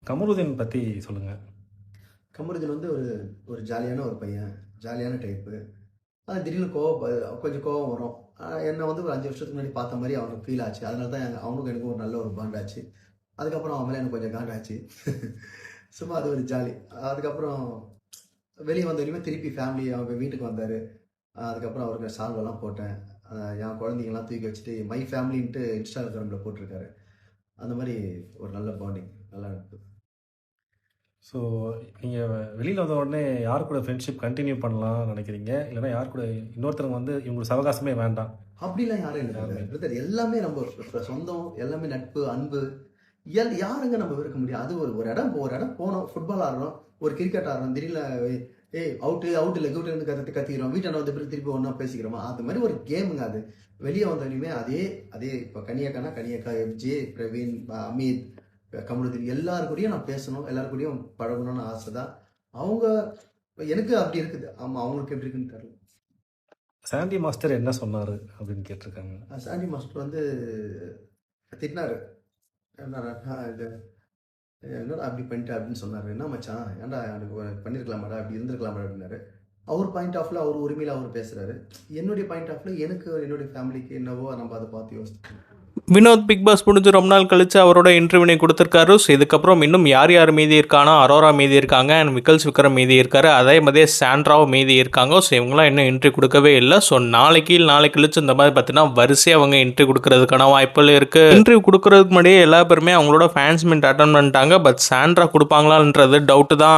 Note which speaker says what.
Speaker 1: கமருதீன் பற்றி சொல்லுங்கள்.
Speaker 2: கமருதீன் வந்து ஒரு ஒரு ஜாலியான ஒரு பையன், ஜாலியான டைப்பு. ஆனால் திடீர்னு கொஞ்சம் கோவம் வரும். என்னை வந்து ஒரு 5 வருஷத்துக்கு முன்னாடி பார்த்த மாதிரி அவனுக்கு ஃபீல் ஆச்சு. அதனால தான் அவனுக்கும் எனக்கும் ஒரு நல்ல ஒரு பாண்ட் ஆச்சு. அதுக்கப்புறம் அவன் மேலே எனக்கு கொஞ்சம் காண்டாச்சு. சும்மா அது ஒரு ஜாலி. அதுக்கப்புறம் வெளியே வந்த வரையுமே திருப்பி ஃபேமிலி அவங்க வீட்டுக்கு வந்தார். அதுக்கப்புறம் அவருக்கு சால்வெல்லாம் போட்டேன். என் குழந்தைங்கலாம் தூக்கி வச்சுட்டு மை ஃபேமிலின்ட்டு இன்ஸ்டாகிராமில் போட்டிருக்காரு. அந்த மாதிரி ஒரு நல்ல பாண்டிங், நல்லா இருக்கு.
Speaker 1: ஸோ நீங்கள் வெளியில் வந்த உடனே யார் கூட ஃப்ரெண்ட்ஷிப் கண்டினியூ பண்ணலாம்னு நினைக்கிறீங்க? இல்லைனா யார் கூட இன்னொருத்தவங்க வந்து இவங்களுக்கு சவகாசமே வேண்டாம்
Speaker 2: அப்படிலாம் யாரும் இல்லை பிரதர். எல்லாமே நம்ம சொந்தம், எல்லாமே நட்பு, அன்பு. யாருங்க நம்ம இருக்க முடியும்? அது ஒரு இடம் போனோம், ஃபுட்பால் ஆடுறோம், ஒரு கிரிக்கெட் ஆடுறோம், திடீர்னு அவுட் இல்லை கவுட்டு கத்திக்கிறோம், வீட்டாண்ட வந்து திருப்பி ஒன்றா பேசிக்கிறோமா? அது மாதிரி ஒரு கேமுங்க அது. வெளியே வந்தோடனே அதே இப்போ கனியக்கா, எஃப்ஜே, பிரவீன், அமித், கமருதீன் எல்லாருக்கூடையும் நான் பேசணும், எல்லாருக்கூடையும் பழகணும்னு ஆசை தான். அவங்க எனக்கு அப்படி இருக்குது. ஆமாம், அவங்களுக்கு எப்படி இருக்குன்னு தெரியல.
Speaker 1: சாண்டி மாஸ்டர் என்ன சொன்னார் அப்படின்னு கேட்டிருக்காங்க.
Speaker 2: சாண்டி மாஸ்டர் வந்து திட்டினாரு. இது என்னடா அப்படி பண்ணிட்டு அப்படின்னு சொன்னார். என்ன மச்சான், ஏன்டா எனக்கு பண்ணியிருக்கலாமாடா, அப்படி இருந்திருக்கலாமாடா அப்படின்னாரு. அவர் பாயிண்ட் ஆஃப்ல அவர் உரிமையில் அவர் பேசுகிறாரு. என்னுடைய பாயிண்ட் ஆஃப்ல எனக்கு என்னுடைய ஃபேமிலிக்கு என்னவோ நம்ம அதை பார்த்து யோசிச்சு.
Speaker 3: வினோத் பிக் பாஸ் முடிஞ்சு ரொம்ப நாள் கழிச்சு அவரோட இன்டர்வியூனை கொடுத்துருக்காரு. ஸோ இதுக்கப்புறம் இன்னும் யார் யார் மீதி இருக்கானா, அரோரா மீதி இருக்காங்க, அண்ட் விக்கல்ஸ் விக்ரம் மீதி இருக்காரு, அதே மாதிரியே சாண்ட்ராவும் மீதி இருக்காங்க. ஸோ இவங்களாம் இன்னும் என்ட்ரி கொடுக்கவே இல்லை. ஸோ நாளைக்கு கழிச்சு இந்த மாதிரி பார்த்தீங்கன்னா வரிசையாக அவங்க என்ட்ரி கொடுக்கறதுக்கான வாய்ப்புகள் இருக்குது. இன்டர்வியூ கொடுக்கறதுக்கு முன்னாடியே எல்லா பேருமே அவங்களோட ஃபேன்ஸ் மீட் அட்டன் பண்ணிட்டாங்க. பட் சாண்ட்ரா கொடுப்பாங்களான்றது டவுட்டு தான்.